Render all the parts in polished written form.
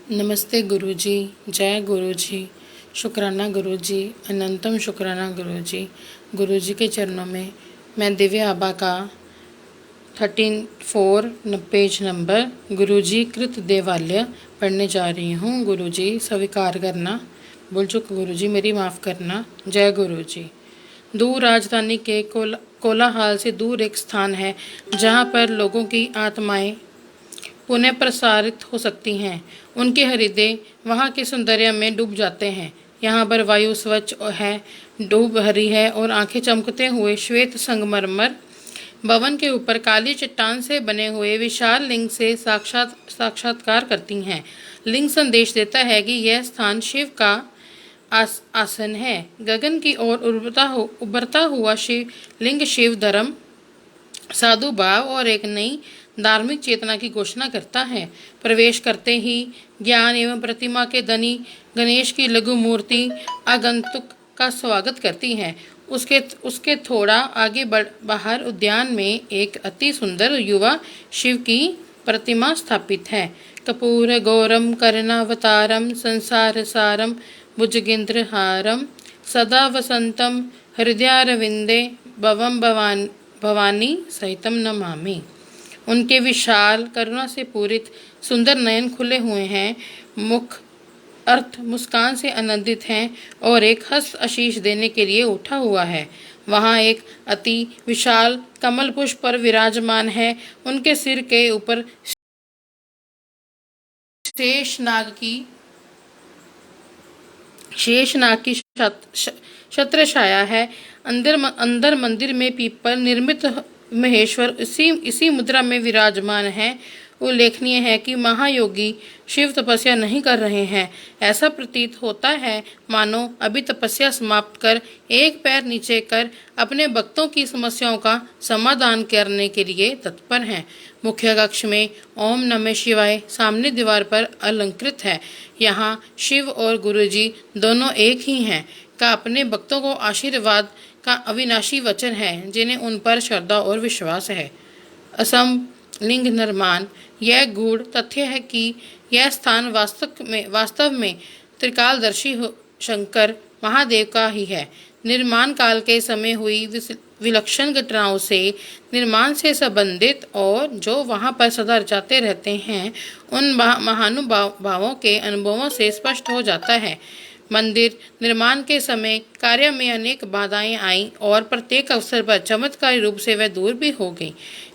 नमस्ते गुरुजी, जय गुरुजी, शुक्राना गुरुजी, अनंतम शुक्राना गुरुजी। गुरुजी के चरणों में मैं दिव्य आबा का 13 पेज नंबर गुरुजी कृत देवालय पढ़ने जा रही हूँ। गुरुजी स्वीकार करना, भूल चुक गुरुजी मेरी माफ़ करना। जय गुरुजी। दूर राजधानी के कोलाहल से दूर एक स्थान है जहाँ पर लोगों की आत्माएं पुनः प्रसारित हो सकती हैं। उनके हृदय वहाँ के सौंदर्य में डूब जाते हैं। यहाँ पर वायु स्वच्छ है, डूब भरी है और आंखें चमकते हुए श्वेत संगमरमर भवन के ऊपर काली चट्टान से बने हुए विशाल लिंग से साक्षात्कार करती हैं। लिंग संदेश देता है कि यह स्थान शिव का आसन है। गगन की ओर उभरता हुआ लिंग शिव धर्म, साधु भाव और एक नई धार्मिक चेतना की घोषणा करता है। प्रवेश करते ही ज्ञान एवं प्रतिमा के धनी गणेश की लघु मूर्ति आगंतुक का स्वागत करती है। उसके थोड़ा आगे बाहर उद्यान में एक अति सुंदर युवा शिव की प्रतिमा स्थापित है। कपूर गौरम कर्णावतारम संसार सारम भुजगेंद्रहारम सदा वसंतम हृदयारविंदे भवम भवानी सहितम नमामि। उनके विशाल करुणा से पूरित सुंदर नयन खुले हुए हैं, मुख अर्थ मुस्कान से आनंदित हैं और एक हस्त आशीष देने के लिए उठा हुआ है। वहाँ एक अति विशाल कमल पुष्प पर विराजमान है। उनके सिर के ऊपर शेषनाग की छत्रछाया है। अंदर मंदिर में पीपल निर्मित महेश्वर इसी मुद्रा में विराजमान है। उल्लेखनीय है कि महायोगी शिव तपस्या नहीं कर रहे हैं। ऐसा प्रतीत होता है मानो अभी तपस्या समाप्त कर एक पैर नीचे कर अपने भक्तों की समस्याओं का समाधान करने के लिए तत्पर हैं। मुख्य कक्ष में ओम नमः शिवाय सामने दीवार पर अलंकृत है। यहाँ शिव और गुरुजी दोनों एक ही हैं का अपने भक्तों को आशीर्वाद का अविनाशी वचन है, जिन्हें उन पर श्रद्धा और विश्वास है। असम लिंग निर्माण, यह गूढ़ तथ्य है कि यह स्थान वास्तव में त्रिकालदर्शी शंकर महादेव का ही है। निर्माण काल के समय हुई विलक्षण घटनाओं से निर्माण से संबंधित और जो वहां पर सदा जाते रहते हैं उन महानुभावों के अनुभवों से स्पष्ट हो जाता है। मंदिर निर्माण के समय कार्य में अनेक बाधाएं आईं और प्रत्येक अवसर पर चमत्कारी रूप से वह दूर भी हो गई।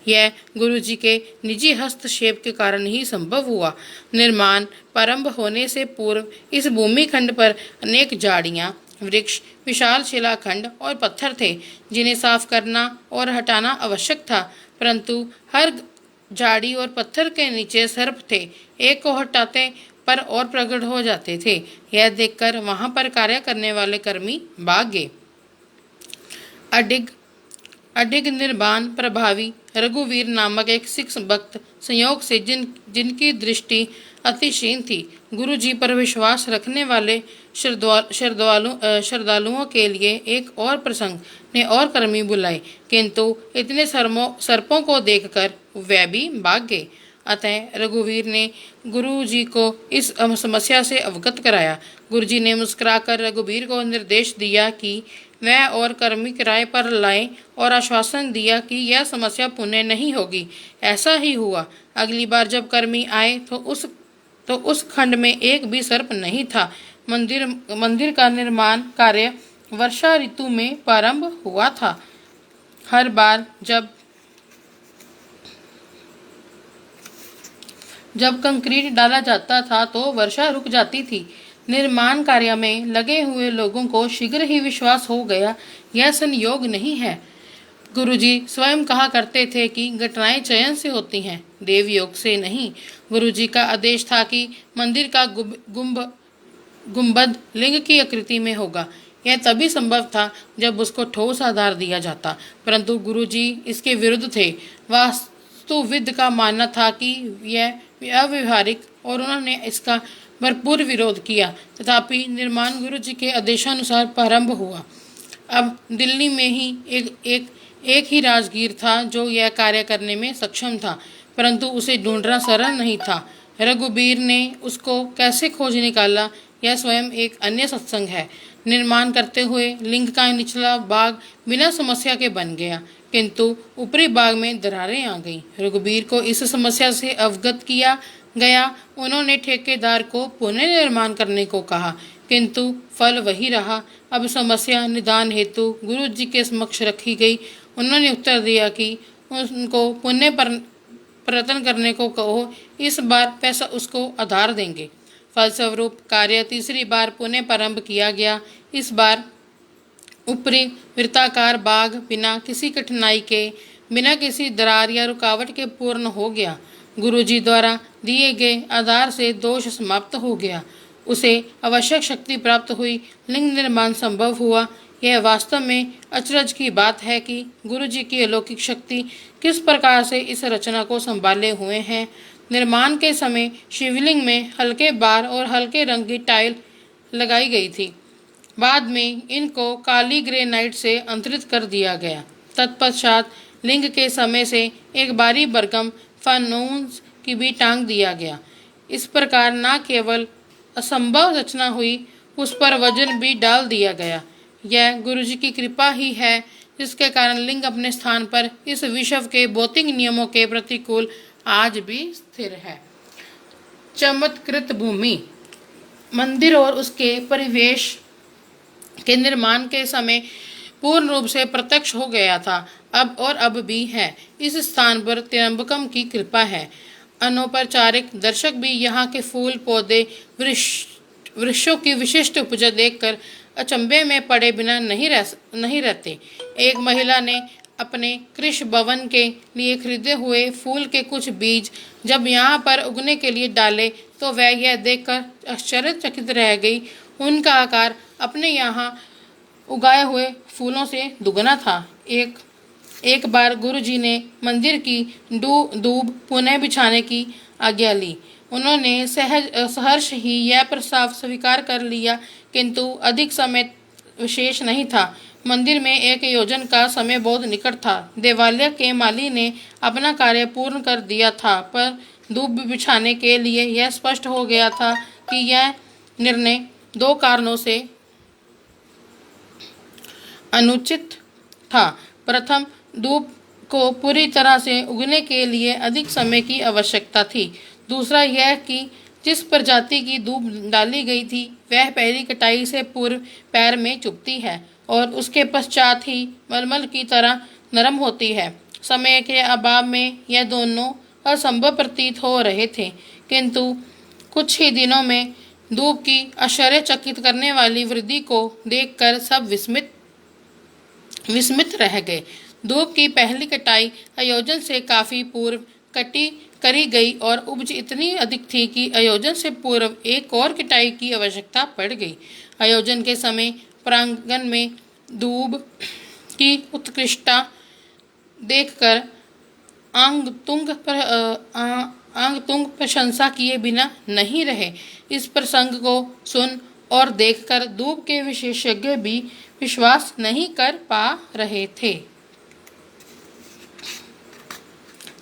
यह गुरुजी के निजी हस्तक्षेप के कारण ही संभव हुआ। निर्माण प्रारंभ होने से पूर्व इस भूमि खंड पर अनेक झाड़ियां, वृक्ष, विशाल शिलाखंड और पत्थर थे, जिन्हें साफ करना और हटाना आवश्यक था। परंतु हर झाड़ी और पत्थर के नीचे सर्प थे। एक को हटाते पर और प्रकट हो जाते थे। यह देखकर वहां पर कार्य करने वाले कर्मी भाग गए। अडिग निर्बाण प्रभावी रघुवीर नामक एक सिख भक्त संयोग से जिनकी दृष्टि अतिशीन थी, गुरु जी पर विश्वास रखने वाले श्रद्धालुओं के लिए एक और प्रसंग ने और कर्मी बुलाए, किंतु इतने सर्पों को देखकर वह भी भाग गए। अतः रघुवीर ने गुरु जी को इस समस्या से अवगत कराया। गुरु जी ने मुस्कुराकर रघुवीर को निर्देश दिया कि वह और कर्मी किराए पर लाएं और आश्वासन दिया कि यह समस्या पुनः नहीं होगी। ऐसा ही हुआ। अगली बार जब कर्मी आए तो उस खंड में एक भी सर्प नहीं था। मंदिर का निर्माण कार्य वर्षा ऋतु में प्रारंभ हुआ था। हर बार जब कंक्रीट डाला जाता था तो वर्षा रुक जाती थी। निर्माण कार्य में लगे हुए लोगों को शीघ्र ही विश्वास हो गया, यह संयोग नहीं है। गुरुजी स्वयं कहा करते थे कि घटनाएं चयन से होती हैं, देव योग से नहीं। गुरुजी का आदेश था कि मंदिर का गुंबद लिंग की आकृति में होगा। यह तभी संभव था जब उसको ठोस आधार दिया जाता, परंतु गुरुजी इसके विरुद्ध थे। वास्तुविद का मानना था कि यह अव्यवहारिक और उन्होंने इसका भरपूर विरोध किया। तथापि निर्माण गुरु जी के आदेशानुसार प्रारंभ हुआ। अब दिल्ली में ही एक ही राजगीर था जो यह कार्य करने में सक्षम था, परंतु उसे ढूंढना सरल नहीं था। रघुबीर ने उसको कैसे खोज निकाला, यह स्वयं एक अन्य सत्संग है। निर्माण करते हुए लिंग का निचला भाग बिना समस्या के बन गया, किंतु ऊपरी भाग में दरारें आ गईं। रघुबीर को इस समस्या से अवगत किया गया। उन्होंने ठेकेदार को पुनर्निर्माण करने को कहा, किंतु फल वही रहा। अब समस्या निदान हेतु गुरु जी के समक्ष रखी गई। उन्होंने उत्तर दिया कि उनको पुण्य प्रयत्न करने को कहो, इस बार पैसा उसको आधार देंगे। फलस्वरूप कार्य तीसरी बार पुनः प्रारंभ किया गया। इस बार ऊपरी वृत्ताकार भाग बिना किसी कठिनाई के, बिना किसी दरार या रुकावट के पूर्ण हो गया। गुरुजी द्वारा दिए गए आधार से दोष समाप्त हो गया। उसे आवश्यक शक्ति प्राप्त हुई, लिंग निर्माण संभव हुआ। यह वास्तव में अचरज की बात है कि गुरुजी की अलौकिक शक्ति किस प्रकार से इस रचना को संभाले हुए हैं। निर्माण के समय शिवलिंग में हल्के बार और हल्के रंग की टाइल लगाई गई थी। बाद में इनको काली ग्रेनाइट से अंतरित कर दिया गया। तत्पश्चात लिंग के समय से एक बारी बरगम फनूस की भी टांग दिया गया। इस प्रकार न केवल असंभव रचना हुई, उस पर वजन भी डाल दिया गया। यह गुरुजी की कृपा ही है, जिसके कारण लिंग अपने स्थान पर इस विश्व के भौतिक नियमों के प्रतिकूल आज भी स्थिर है। चमत्कृत भूमि मंदिर और उसके परिवेश के निर्माण के समय पूर्ण रूप से प्रत्यक्ष हो गया था, अब भी है। इस स्थान पर त्र्यंबकम की कृपा है। अनौपचारिक दर्शक भी यहाँ के फूल पौधे वृक्षों की विशिष्ट उपज देखकर अचंभे में पड़े बिना नहीं रहते। एक महिला ने अपने कृषि भवन के लिए खरीदे हुए फूल के कुछ बीज जब यहाँ पर उगने के लिए डाले तो वह यह देखकर आश्चर्यचकित रह गई। उनका आकार अपने यहाँ उगाए हुए फूलों से दुगना था। एक बार गुरुजी ने मंदिर की दूब पुनः बिछाने की आज्ञा ली। उन्होंने सहर्ष ही यह प्रस्ताव स्वीकार कर लिया, किंतु अधिक समय विशेष नहीं था। मंदिर में एक योजन का समय बहुत निकट था। देवालय के माली ने अपना कार्य पूर्ण कर दिया था, पर दूब बिछाने के लिए यह स्पष्ट हो गया था कि यह निर्णय दो कारणों से अनुचित था। प्रथम, दूब को पूरी तरह से उगने के लिए अधिक समय की आवश्यकता थी। दूसरा यह कि जिस प्रजाति की दूब डाली गई थी वह पहली कटाई से पूर्व पैर में चुभती है और उसके पश्चात ही मलमल की तरह नरम होती है। समय के अभाव में यह दोनों असंभव प्रतीत हो रहे थे, किंतु कुछ ही दिनों में दूब की आश्चर्यचकित करने वाली वृद्धि को देखकर सब विस्मित रह गए। दूब की पहली कटाई आयोजन से काफी पूर्व करी गई और उपज इतनी अधिक थी कि आयोजन से पूर्व एक और कटाई की आवश्यकता पड़ गई। आयोजन के समय प्रांगण में दूब की उत्कृष्टता देखकर आंगतुंग प्रशंसा किए बिना नहीं रहे। इस प्रसंग को सुन और देखकर दूब के विशेषज्ञ भी विश्वास नहीं कर पा रहे थे।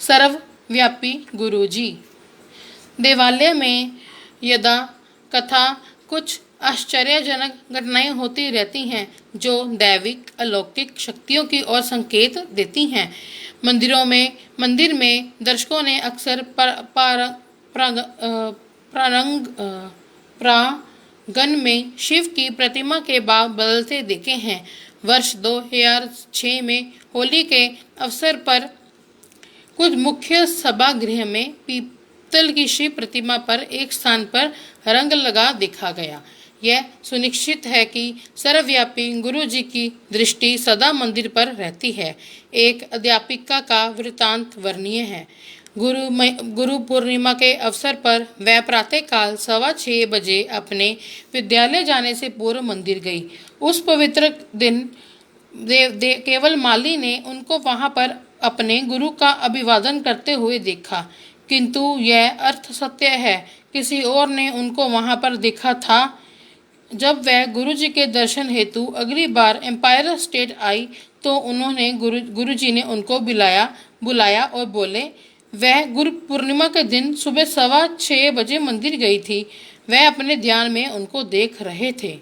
सर्वव्यापी गुरुजी। देवालय में यदा कथा कुछ आश्चर्यजनक घटनाएं होती रहती हैं जो दैविक अलौकिक शक्तियों की ओर संकेत देती हैं। मंदिर में दर्शकों ने अक्सर प्रांगण में शिव की प्रतिमा के भाव बदलते देखे हैं। वर्ष 2006 में होली के अवसर पर कुछ मुख्य सभागृह में पीतल की शिव प्रतिमा पर एक स्थान पर रंग लगा देखा गया। यह सुनिश्चित है कि सर्वव्यापी गुरु जी की दृष्टि सदा मंदिर पर रहती है। एक अध्यापिका का वृतांत वर्णनीय है। गुरु पूर्णिमा के अवसर पर वह प्रातःकाल 6:15 बजे अपने विद्यालय जाने से पूर्व मंदिर गई। उस पवित्र दिन केवल माली ने उनको वहां पर अपने गुरु का अभिवादन करते हुए देखा, किंतु यह अर्थ सत्य है किसी और ने उनको वहां पर देखा था। जब वह गुरुजी के दर्शन हेतु अगली बार एम्पायर स्टेट आई तो उन्होंने गुरुजी ने उनको बुलाया और बोले, वह गुरु पूर्णिमा के दिन सुबह 6:15 मंदिर गई थी। वह अपने ध्यान में उनको देख रहे थे।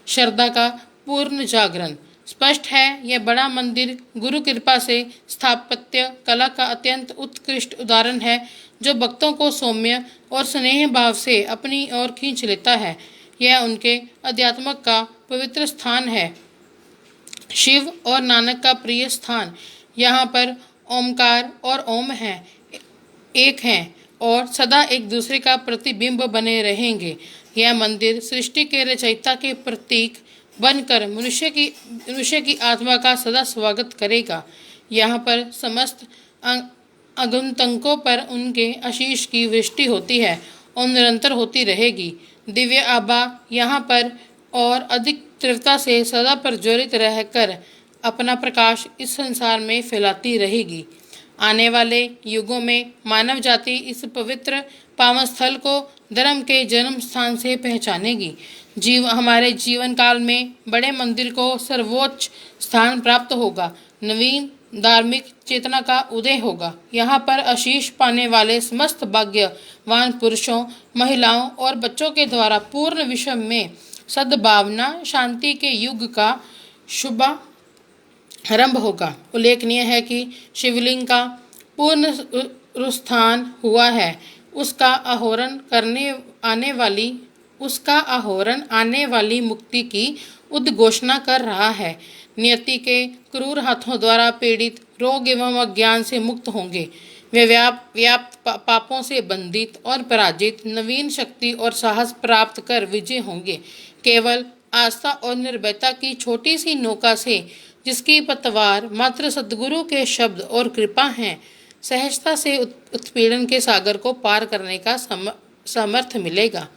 श्रद्धा का पूर्ण जागरण। स्पष्ट है, यह बड़ा मंदिर गुरु कृपा से स्थापत्य कला का अत्यंत उत्कृष्ट उदाहरण है, जो भक्तों को सौम्य और स्नेह भाव से अपनी ओर खींच लेता है। यह उनके अध्यात्म का पवित्र स्थान है, शिव और नानक का प्रिय स्थान। यहाँ पर ओमकार और ओम है, एक हैं और सदा एक दूसरे का प्रतिबिंब बने रहेंगे। यह मंदिर सृष्टि के रचयिता के प्रतीक बनकर मनुष्य की आत्मा का सदा स्वागत करेगा। यहाँ पर समस्त आगंतुकों पर उनके आशीष की वृष्टि होती है और निरंतर होती रहेगी। दिव्य आभा यहाँ पर और अधिक तीव्रता से सदा प्रज्वलित रहकर अपना प्रकाश इस संसार में फैलाती रहेगी। आने वाले युगों में मानव जाति इस पवित्र पावन स्थल को धर्म के जन्म स्थान से पहचानेगी। हमारे जीवन काल में बड़े मंदिर को सर्वोच्च स्थान प्राप्त होगा। नवीन धार्मिक चेतना का उदय होगा। यहाँ पर आशीष पाने वाले समस्त भाग्यवान पुरुषों, महिलाओं और बच्चों के द्वारा पूर्ण विश्व में सद्भावना शांति के युग का शुभारंभ होगा। उल्लेखनीय है कि शिवलिंग का पुनरुत्थान हुआ है। उसका आहरण आने वाली मुक्ति की उद्घोषणा कर रहा है। नियति के क्रूर हाथों द्वारा पीड़ित रोग एवं अज्ञान से मुक्त होंगे। वे व्याप्त पापों से बंधित और पराजित नवीन शक्ति और साहस प्राप्त कर विजय होंगे। केवल आस्था और निर्भयता की छोटी सी नौका से, जिसकी पतवार मात्र सद्गुरु के शब्द और कृपा हैं, सहजता से उत्पीड़न के सागर को पार करने का सामर्थ्य मिलेगा।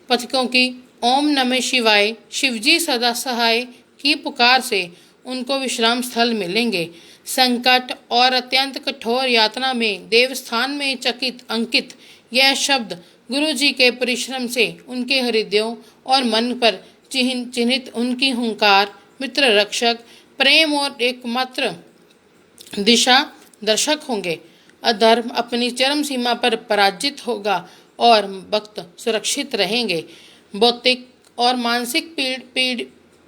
पथिकों की ओम नमः शिवाय शिवजी सदा सहाय की पुकार से उनको विश्राम स्थल मिलेंगे। संकट और अत्यंत कठोर यातना में देवस्थान में अंकित यह शब्द गुरु जी के परिश्रम से उनके हृदयों और मन पर चिन्हित उनकी हुंकार, मित्र रक्षक, प्रेम और एकमात्र दिशा दर्शक होंगे। अधर्म अपनी चरम सीमा पर पराजित होगा और भक्त सुरक्षित रहेंगे। भौतिक और मानसिक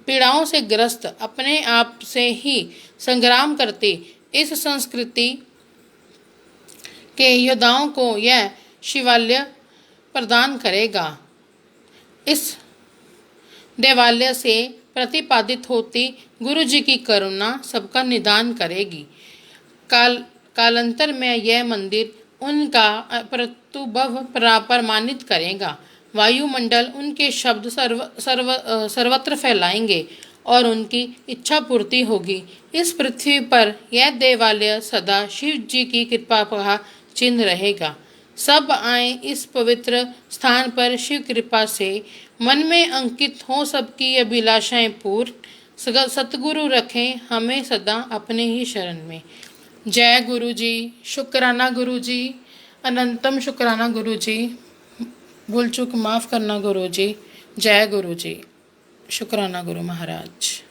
पीड़ाओं से ग्रस्त अपने आप से ही संग्राम करती इस संस्कृति के योद्धाओं को यह शिवालय प्रदान करेगा। इस देवालय से प्रतिपादित होती गुरु जी की करुणा सबका निदान करेगी। कालांतर में यह मंदिर उनका प्रत्युभव प्रमाणित करेगा। वायुमंडल उनके शब्द सर्वत्र फैलाएंगे और उनकी इच्छा पूर्ति होगी। इस पृथ्वी पर यह देवालय सदा शिव जी की कृपा का चिन्ह रहेगा। सब आए इस पवित्र स्थान पर शिव कृपा से मन में अंकित हो सबकी अभिलाषाएं पूर्ण। सतगुरु रखें हमें सदा अपने ही शरण में। जय गुरु जी। शुक्राना गुरु जी, अनंतम शुक्राना गुरु जी। भूल चूक माफ़ करना गुरु जी। जय गुरु जी। शुक्राना गुरु महाराज।